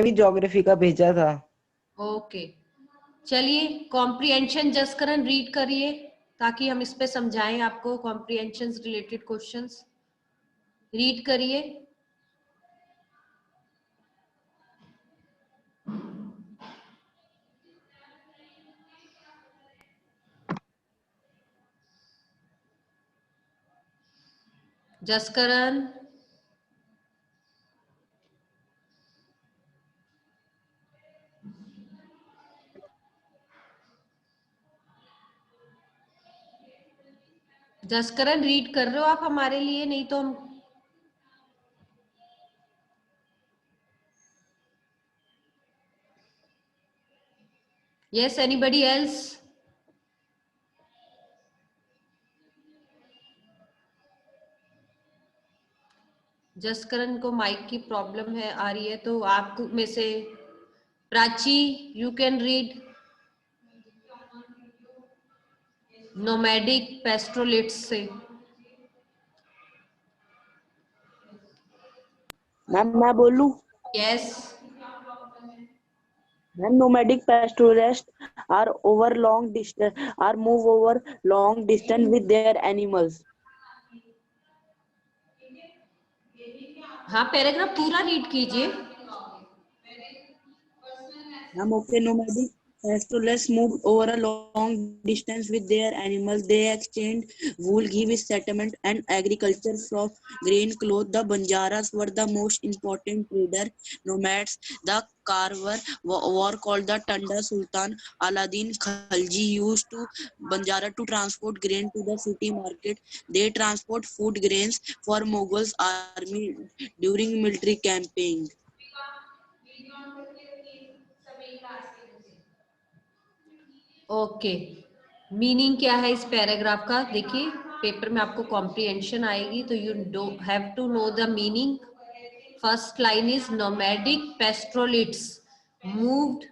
भी ज्योग्राफी का भेजा था। ओके, चलिए कॉम्प्रिहेंशन जसकरण रीड करिए ताकि हम इस पे समझाएं आपको कॉम्प्रिहेंशन रिलेटेड क्वेश्चंस। रीड करिए। जसकरण, जसकरण रीड कर रहे हो आप हमारे लिए? नहीं तो हम यस, एनीबडी एल्स? जसकरण को माइक की प्रॉब्लम है आ रही है, तो आप में से Prachi, you can read nomadic pastoralists से। मैम मैं बोलूं? Yes. Ma'am nomadic pastoralists are move over long distance with their animals. हाँ, पैराग्राफ पूरा रीड कीजिए। Ma'am okay, nomadic pastoralists move over a long distance with their animals. They exchange wool, give settlement and agriculture for grain, cloth. The Banjaras were the most important trader nomads. The Karwar war called the Tanda Sultan Aladdin Khalji used to Banjara to transport grain to the city market. They transport food grains for Mughals army during military campaign. Okay, meaning क्या है इस paragraph का? देखिए paper में आपको comprehension आएगी तो you do have to know the meaning. First line is nomadic pastoralists moved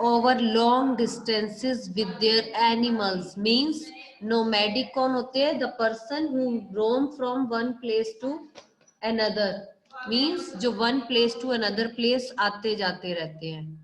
over long distances with their animals. Means nomadic कौन होते हैं? The person who roam from one place to another. Means जो one place to another place आते जाते रहते हैं।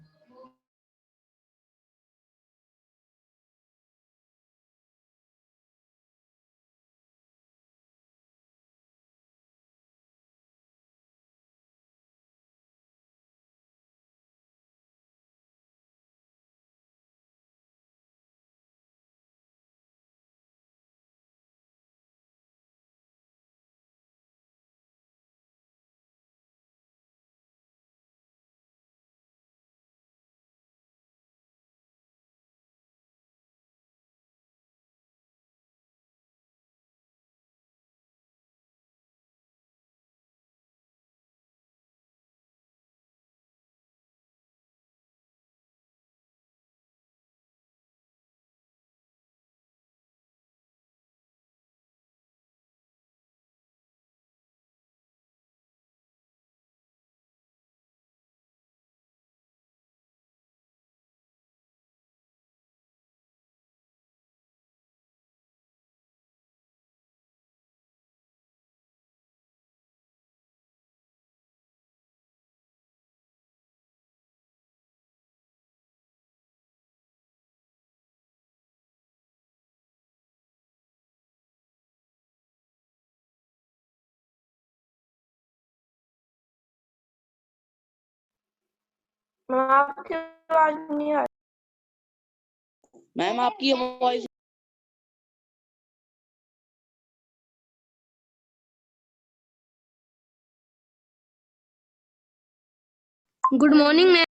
आपकी आवाज नहीं आ रही। मैम आपकी आवाज गुड मॉर्निंग मैम।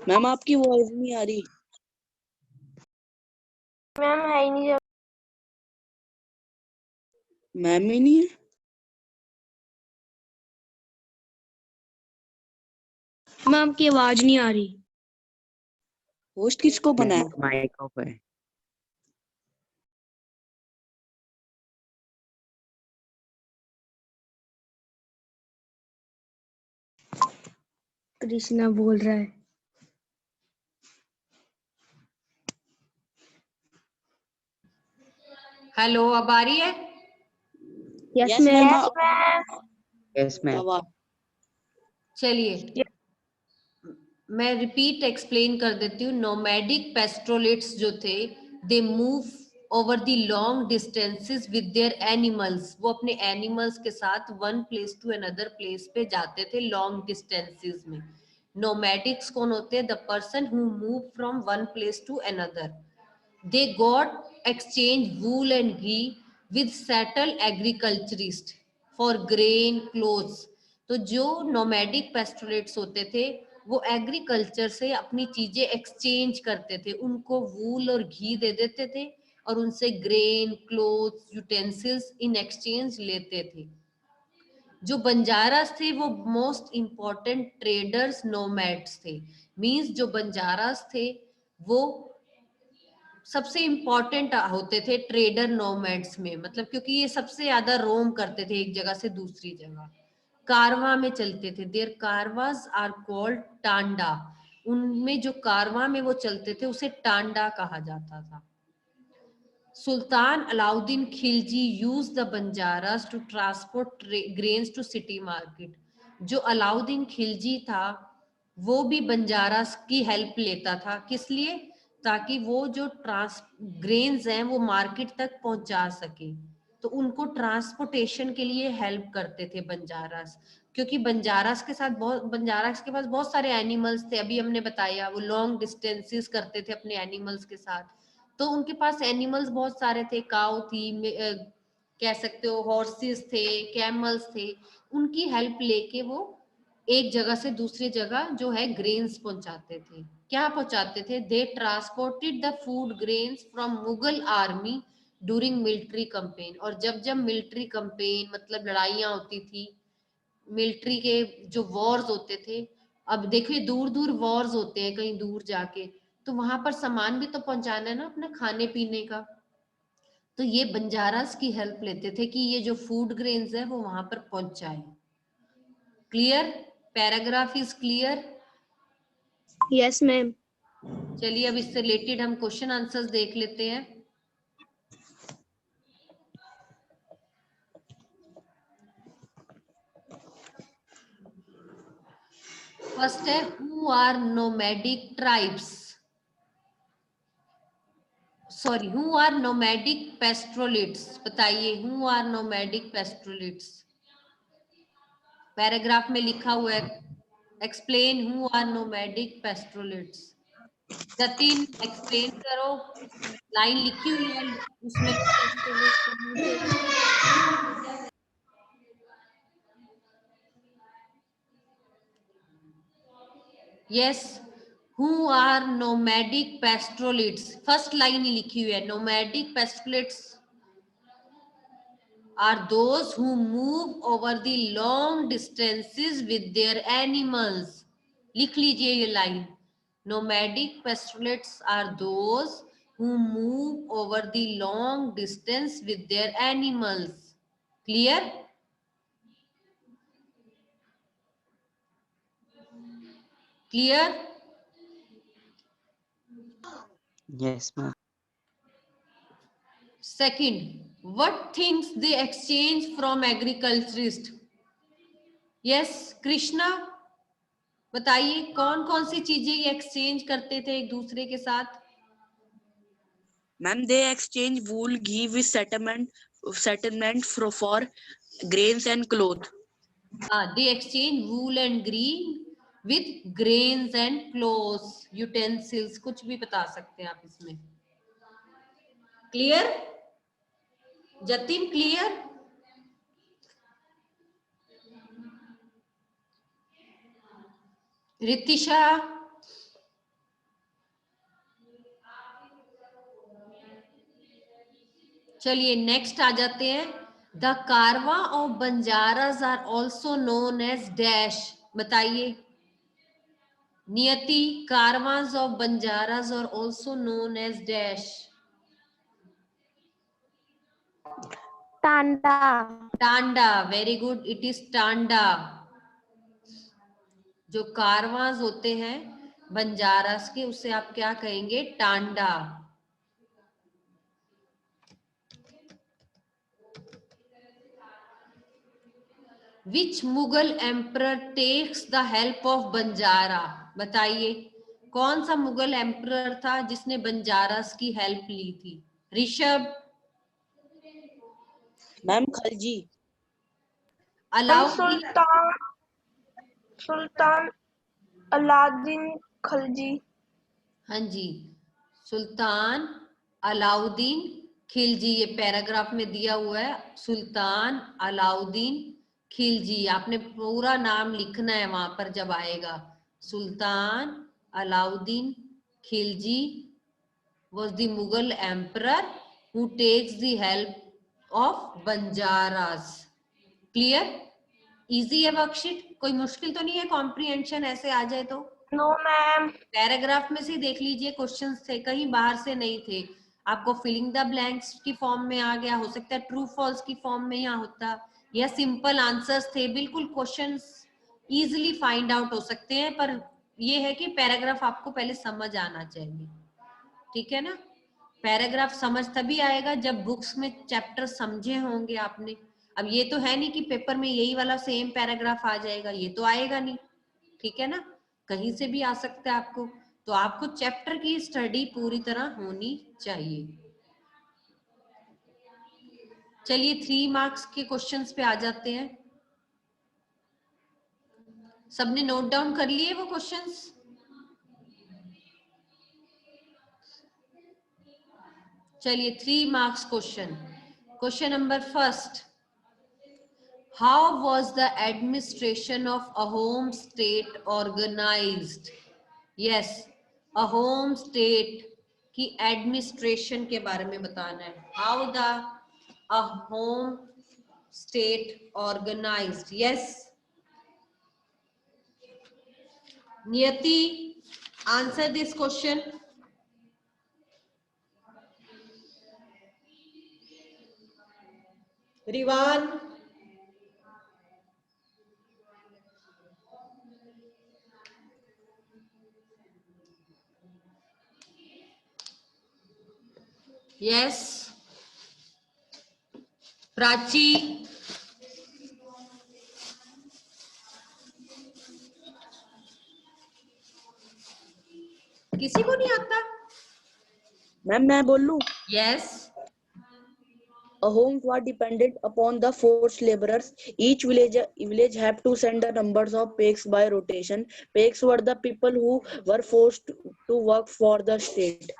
मैम आपकी वॉइस नहीं आ रही। मैम है ही नहीं। मैम ही नहीं है। मैम की आवाज नहीं आ रही। होस्ट किसको बनाया? माइक ऑफ है। कृष्णा बोल रहा है। हेलो, अब आ रही है? Yes yes ma'am. Ma'am. Ma'am yes ma'am. चलिए मैं रिपीट एक्सप्लेन कर देती हूँ। नोमैडिक पेस्ट्रोलेट्स जो थे, they move over the long distances with their animals. वो अपने एनिमल्स के साथ one place to another place पे जाते थे लॉन्ग डिस्टेंसेस में। नोमैडिक्स कौन होते हैं? The person who move from one place to another. They got exchange wool and ghee with settled agriculturists for grain, clothes. तो जो नोमैडिक पेस्टोरेट्स होते थे वो एग्रीकल्चर से अपनी चीजें एक्सचेंज करते थे, उनको वूल और घी दे देते थे और उनसे grain, clothes, utensils in exchange लेते थे। जो बंजारास थे वो मोस्ट इंपॉर्टेंट ट्रेडर्स नोमैड्स थे। मींस जो बंजारास थे वो सबसे इंपॉर्टेंट होते थे ट्रेडर नोमैड्स में, मतलब क्योंकि ये सबसे ज्यादा रोम करते थे एक जगह से दूसरी जगह, कारवा में चलते थे। Their caravans are called tanda. उनमें जो कारवा में वो चलते थे उसे टांडा कहा जाता था। Sultan Alauddin Khilji use the banjaras to transport grains to city market. जो अलाउद्दीन खिलजी था वो भी बंजारास की हेल्प लेता था। किस लिए? ताकि वो जो ग्रेन्स हैं वो मार्केट तक पहुंचा सके, तो उनको ट्रांसपोर्टेशन के लिए हेल्प करते थे बंजारास। क्योंकि बंजारास के पास बहुत सारे एनिमल्स थे, अभी हमने बताया वो लॉन्ग डिस्टेंसेस करते थे अपने एनिमल्स के साथ, तो उनके पास एनिमल्स बहुत सारे थे। काऊ थी, कह सकते हो हॉर्सेस थे, कैमल्स थे। उनकी हेल्प लेके वो एक जगह से दूसरी जगह जो है ग्रेन्स पहुंचाते थे। क्या पहुंचाते थे? They transported the food grains from Mughal army during military campaign. और जब जब मिलिट्री कैंपेन मतलब लड़ाइयां होती थी, मिलिट्री के जो वॉर्स होते थे, अब देखिए दूर दूर वॉर्स होते हैं कहीं दूर जाके, तो वहां पर सामान भी तो पहुंचाना है ना अपने खाने पीने का, तो ये बंजारास की हेल्प लेते थे कि ये जो फूड ग्रेन्स है वो वहां पर पहुंच जाए। Clear? Paragraph is clear? Yes ma'am. चलिए अब इससे रिलेटेड हम क्वेश्चन आंसर्स देख लेते हैं। फर्स्ट है, who are nomadic tribes, sorry who are nomadic pastoralists. बताइए who are nomadic pastoralists. Paragraph में लिखा हुआ है, explain who are nomadic pastoralists. Jatin explain करो, लाइन लिखी हुई है उसमें। Yes, who are nomadic pastoralists, first line ही लिखी हुई है। Nomadic pastoralists are those who move over the long distances with their animals. लिख लीजिए ये line. Nomadic pastoralists are those who move over the long distance with their animals. Clear? Clear? Yes ma'am. Second, what things they exchange from agriculturist? Yes, Krishna, बताइए कौन कौन सी चीजें ये exchange करते थे एक दूसरे के साथ? Ma'am they exchange wool ghee with settlement for grains and cloth. They exchange wool and green with grains and clothes, utensils, कुछ भी बता सकते हैं आप इसमें। क्लियर? जतिन क्लियर? रितिशा, चलिए नेक्स्ट आ जाते हैं। The caravan of Banjaras are also known as dash, बताइए। नियति, caravans of Banjaras are also known as dash. Tanda. Tanda, very good, it is Tanda. जो कारवांस होते हैं बंजारास के, उसे आप क्या कहेंगे? Tanda. Which Mughal emperor takes the help of Banjara, बताइए कौन सा मुगल एम्परर था जिसने बंजारास की हेल्प ली थी? ऋषभ, मैम खलजी। अलाउद्दीन, सुल्तान अलाउद्दीन खिलजी। हाँ जी, सुल्तान अलाउद्दीन खिलजी, ये पैराग्राफ में दिया हुआ है, सुल्तान अलाउद्दीन खिलजी। आपने पूरा नाम लिखना है वहां पर जब आएगा। Sultan Alauddin Khilji was the Mughal emperor who takes the help of Banjaras. Clear? Easy है वर्कशीट, कोई मुश्किल तो नहीं है? कॉम्प्रिहेंशन ऐसे आ जाए तो नो मैम। पैराग्राफ में से देख लीजिए, क्वेश्चंस थे, कहीं बाहर से नहीं थे। आपको फिलिंग द ब्लैंक्स की फॉर्म में आ गया, हो सकता है ट्रू फॉल्स की फॉर्म में यहाँ होता, या सिंपल आंसर्स थे। बिल्कुल क्वेश्चंस इजीली फाइंड आउट हो सकते हैं, पर ये है कि पैराग्राफ आपको पहले समझ आना चाहिए, ठीक है ना? पैराग्राफ समझ तभी आएगा जब बुक्स में चैप्टर समझे होंगे आपने। अब ये तो है नहीं कि पेपर में यही वाला सेम पैराग्राफ आ जाएगा, ये तो आएगा नहीं, ठीक है ना? कहीं से भी आ सकता है आपको, तो आपको चैप्टर की स्टडी पूरी तरह होनी चाहिए। चलिए 3 मार्क्स के क्वेश्चंस पे आ जाते हैं। सबने नोट डाउन कर लिए वो क्वेश्चंस? चलिए 3 marks question. Question number first, how was the administration of Ahom state organized? Yes, Ahom state की एडमिनिस्ट्रेशन के बारे में बताना है। How the Ahom state organized? Yes, Niyati, answer this question. Rivan, yes, Prachi, किसी को नहीं आता? मैम मैं बोलूं? Yes, Homes were dependent upon the forced laborers. Each village had to send a numbers of pigs by rotation. Pigs were the people who were forced to work for the state.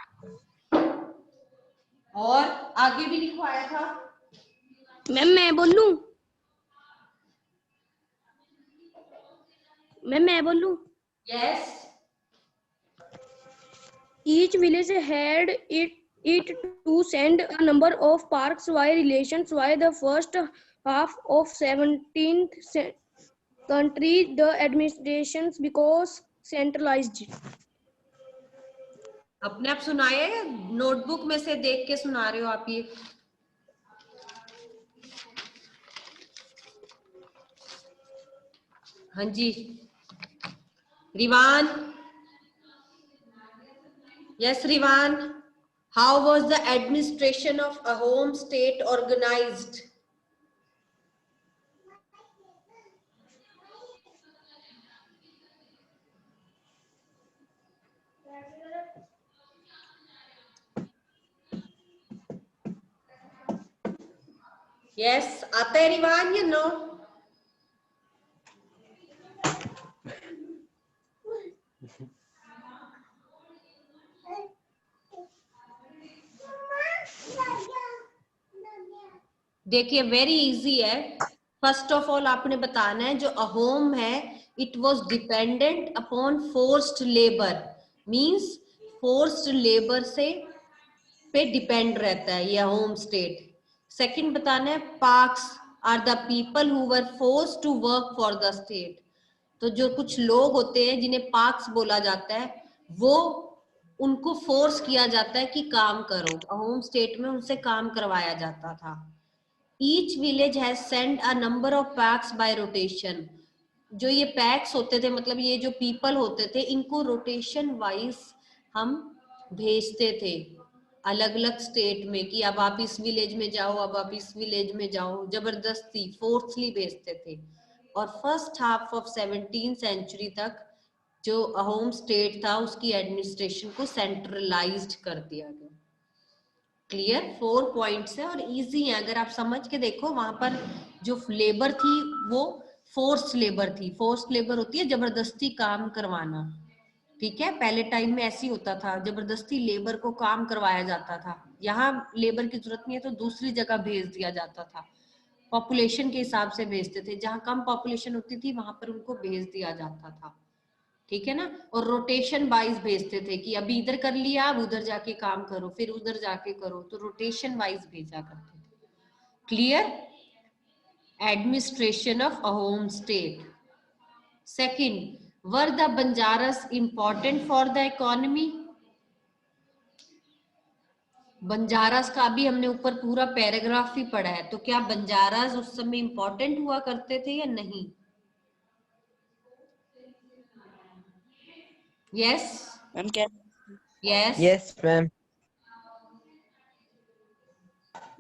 और आगे भी लिखवाया था। Ma'am मैं बोलूं? Ma'am मैं बोलूं? Yes, Each village had it to send a number of parks by relations. By the first half of 17th century, the administrations because centralized. अपने आप सुनाए या नोटबुक में से देख के सुना रहे हो आप ये? हाँ जी, Rivan, yes Rivan, how was the administration of Ahom state organized? Yes, आता है रिवान या नो? देखिए वेरी इजी है। फर्स्ट ऑफ ऑल आपने बताना है जो अहोम है, it was dependent upon forced labour, means forced labour से पे डिपेंड रहता है ये अहोम स्टेट। सेकंड बताना है parks are the people who were forced to work for the state. तो जो कुछ लोग होते हैं जिन्हें पार्क्स बोला जाता है, वो उनको फोर्स किया जाता है कि काम करो। होम स्टेट में उनसे काम करवाया जाता था। Each village has send a number of PACS bye rotation. जो ये पैक्स होते थे, मतलब ये जो पीपल होते थे, इनको रोटेशन वाइज हम भेजते थे अलग अलग स्टेट में, कि अब आप इस विलेज में जाओ, अब आप इस विलेज में जाओ, जबरदस्ती फोर्सली भेजते थे। और फर्स्ट हाफ ऑफ 17वीं सेंचुरी तक जो होम स्टेट था उसकी एडमिनिस्ट्रेशन को सेंट्रलाइज्ड कर दिया गया। क्लियर? 4 पॉइंट्स है और इजी है, अगर आप समझ के देखो। वहां पर जो लेबर थी वो फोर्स लेबर थी। फोर्स लेबर होती है जबरदस्ती काम करवाना, ठीक है? पहले टाइम में ऐसी होता था, जबरदस्ती लेबर को काम करवाया जाता था। यहाँ लेबर की जरूरत नहीं है तो दूसरी जगह भेज दिया जाता था, पॉपुलेशन के हिसाब से भेजते थे। जहाँ कम पॉपुलेशन होती थी वहां पर उनको भेज दिया जाता था, ठीक है ना? और रोटेशन वाइज भेजते थे कि अभी इधर कर लिया, अब उधर जाके काम करो, फिर उधर जाके करो, तो रोटेशन वाइज भेजा करते थे। Clear? Administration of a home state. Second, were the Banjaras important for the economy? Banjaras का भी हमने ऊपर पूरा पैराग्राफ ही पढ़ा है, तो क्या बंजारास उस समय इंपॉर्टेंट हुआ करते थे या नहीं? यस मैम क्या? Yes. Yes, ma'am.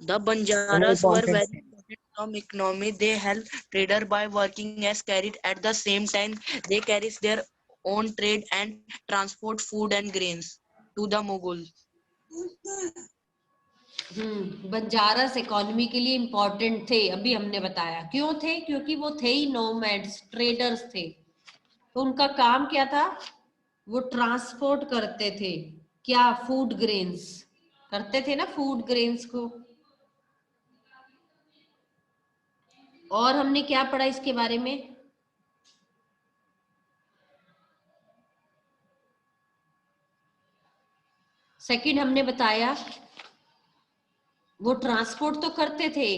The Banjaras were very important from economy. They helped trader by working as carried. At the same time, they carries their own trade and transport food and grains to the Mughal. Banjaras economy के लिए important थे, अभी हमने बताया। क्यों थे? क्योंकि वो थे ही नोमैड्स, ट्रेडर्स थे। तो उनका काम क्या था? वो ट्रांसपोर्ट करते थे क्या? फूड ग्रेन्स करते थे ना, फूड ग्रेन्स को। और हमने क्या पढ़ा इसके बारे में? सेकंड हमने बताया वो ट्रांसपोर्ट तो करते थे,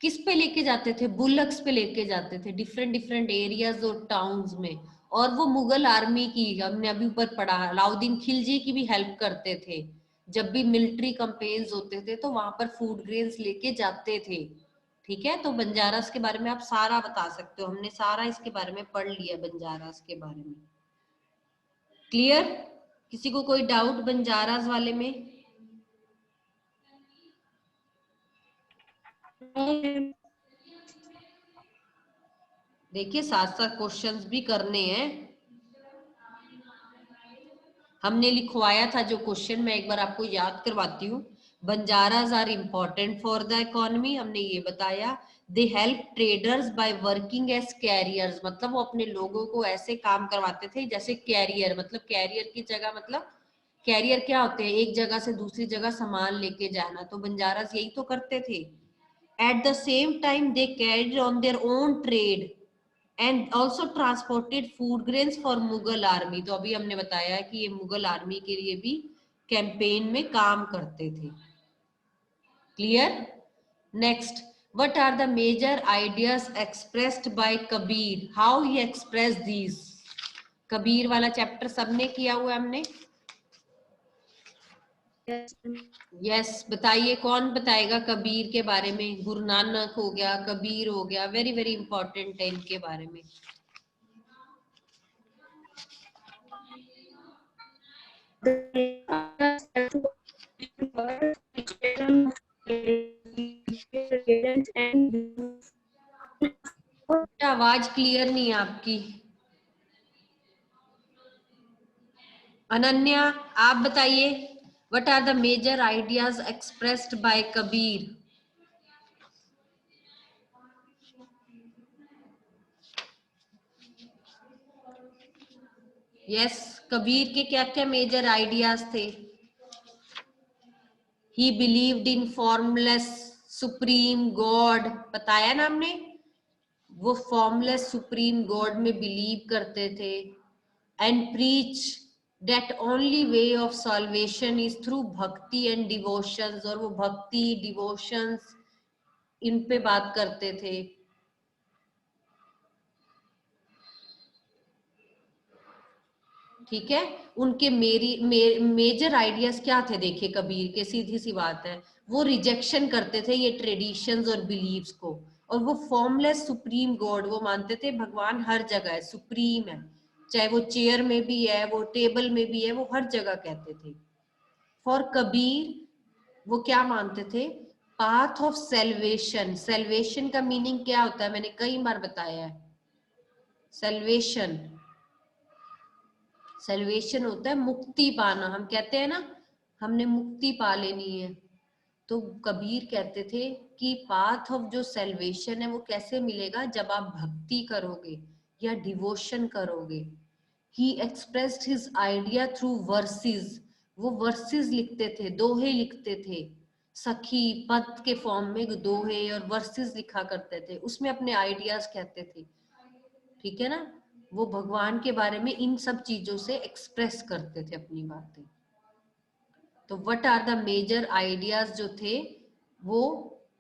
किस पे लेके जाते थे? बुलक्स पे लेके जाते थे डिफरेंट डिफरेंट एरियाज और टाउन्स में। और वो मुगल आर्मी की, हमने अभी ऊपर पढ़ा, अलाउद्दीन खिलजी की भी हेल्प करते थे। जब भी मिलिट्री कैंपेन्स होते थे तो वहां पर फूड ग्रेन्स लेके जाते थे, ठीक है? तो बंजारास के बारे में आप सारा बता सकते हो, हमने सारा इसके बारे में पढ़ लिया बंजारास के बारे में। क्लियर? किसी को कोई डाउट बंजारास वाले में? देखिए साथ साथ क्वेश्चंस भी करने हैं। हमने लिखवाया था जो क्वेश्चन, मैं एक बार आपको याद करवाती हूँ। Banjaras are important for the economy, हमने ये बताया। They help traders by working as carriers, मतलब वो अपने लोगों को ऐसे काम करवाते थे जैसे कैरियर, मतलब कैरियर की जगह, मतलब कैरियर क्या होते हैं? एक जगह से दूसरी जगह सामान लेके जाना, तो बंजारास यही तो करते थे। At the same time they carried on their own trade and also transported food grains for Mughal army. तो अभी हमने बताया कि ये मुगल आर्मी के लिए भी कैंपेन में काम करते थे। Clear? Next, what are the major ideas expressed by Kabir? How he expressed these? Kabir वाला चैप्टर सबने किया हुआ हमने। यस बताइए, कौन बताएगा कबीर के बारे में? गुरु नानक हो गया, कबीर हो गया, वेरी वेरी इंपॉर्टेंट है इनके बारे में। आवाज क्लियर नहीं है आपकी। अनन्या आप बताइए, what are the major ideas expressed by Kabir? Yes, Kabir के क्या क्या मेजर आइडियाज थे? He believed in formless supreme God, बताया ना हमने, वो फॉर्मलेस सुप्रीम गॉड में बिलीव करते थे। And preach that only way of salvation is through bhakti and devotions, और वो भक्ति डिवोशंस इन पे बात करते थे। ठीक है, उनके मेजर आइडियाज क्या थे? देखिए कबीर के, सीधी सी बात है, वो रिजेक्शन करते थे ये ट्रेडिशंस और बिलीव्स को, और वो फॉर्मलेस सुप्रीम गॉड, वो मानते थे भगवान हर जगह है, सुप्रीम है, चाहे वो चेयर में भी है, वो टेबल में भी है, वो हर जगह कहते थे। फॉर कबीर वो क्या मानते थे? Path of salvation. सेल्वेशन का मीनिंग क्या होता है? मैंने कई बार बताया है। सेल्वेशन, सेल्वेशन होता है मुक्ति पाना। हम कहते हैं ना हमने मुक्ति पा लेनी है, तो कबीर कहते थे कि पाथ ऑफ जो सेल्वेशन है वो कैसे मिलेगा? जब आप भक्ति करोगे या डिवोशन करोगे। He expressed his idea through verses. वो वर्सेस लिखते थे, दोहे लिखते थे, सखी पद के फॉर्म में दोहे और वर्सेस लिखा करते थे, उसमें अपने आइडियाज कहते थे। ठीक है ना, वो भगवान के बारे में इन सब चीजों से एक्सप्रेस करते थे अपनी बातें। तो what are the major ideas जो थे? वो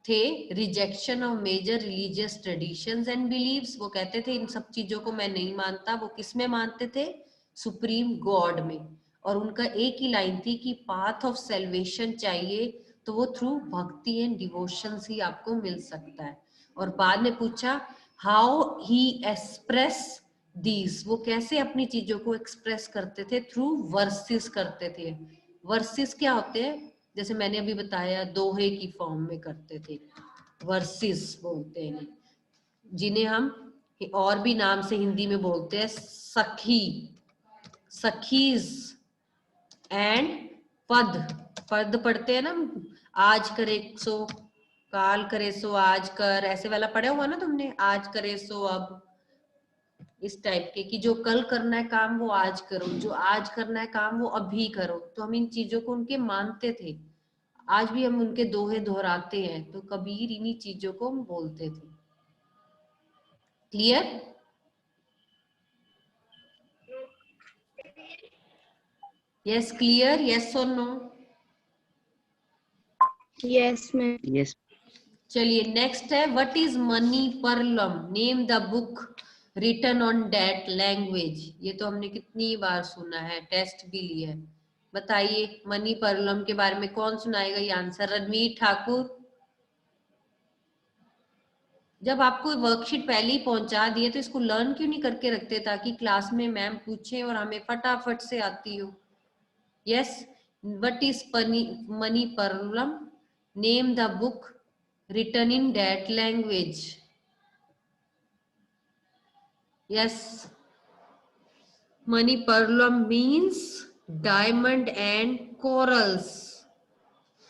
थे rejection of major religious traditions and beliefs. वो कहते थे इन सब चीजों को मैं नहीं मानता। वो किस में मानते थे? सुप्रीम गॉड में। और उनका एक ही लाइन थी कि पाथ ऑफ सेल्वेशन चाहिए तो वो थ्रू भक्ति एंड डिवोशन ही आपको मिल सकता है। और बाद में पूछा हाउ ही एक्सप्रेस दीज, वो कैसे अपनी चीजों को एक्सप्रेस करते थे? थ्रू वर्सेस करते थे। वर्सेस क्या होते हैं? जैसे मैंने अभी बताया, दोहे की फॉर्म में करते थे, वर्सेस बोलते हैं, जिन्हें हम और भी नाम से हिंदी में बोलते हैं सखी, सखीज एंड पद। पद पढ़ते हैं ना, आज करे सो काल करे सो आज कर, ऐसे वाला पढ़ा हुआ ना तुमने, आज करे सो अब, इस टाइप के, कि जो कल करना है काम वो आज करो, जो आज करना है काम वो अभी करो। तो हम इन चीजों को उनके मानते थे, आज भी हम उनके दोहे दोहराते हैं। तो कबीर इन्हीं चीजों को हम बोलते थे। क्लियर? यस क्लियर, यस और नो? Yes, ma'am. Yes. चलिए नेक्स्ट है, what is Manipravalam? Name the book written on that language. ये तो हमने कितनी बार सुना है, टेस्ट भी लिया है। बताइए मनी परलम के बारे में कौन सुनाएगा ये आंसर? रणवीर ठाकुर। जब आपको वर्कशीट पहले ही पहुंचा दिए तो इसको लर्न क्यों नहीं करके रखते, ताकि क्लास में मैम पूछे और हमें फटाफट से आती हो। Yes, what is Manipravalam? Name the book written in that language. Yes, Maniparlam means diamond and corals.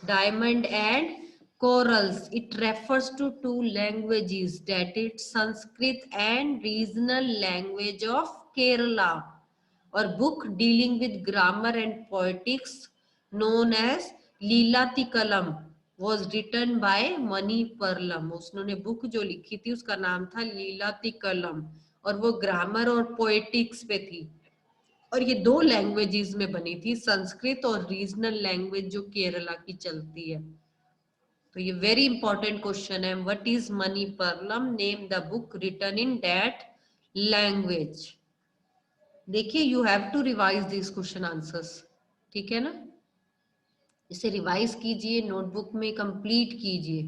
Diamond and corals. It refers to two languages, that is Sanskrit and regional language of Kerala. Or book dealing with grammar and poetics known as Leelatikalam was written by Manipravalam. उसने book जो लिखी थी उसका नाम था लीलातिकलम, और वो grammar और पोएटिक्स पे थी, और ये दो लैंग्वेजेस में बनी थी, संस्कृत और रीजनल लैंग्वेज जो केरला की चलती है। तो ये वेरी इंपॉर्टेंट क्वेश्चन है, what is Manipravalam? Name the book written in that language. देखिए you have to revise this question answers, ठीक है ना? इसे रिवाइज कीजिए, नोटबुक में कंप्लीट कीजिए।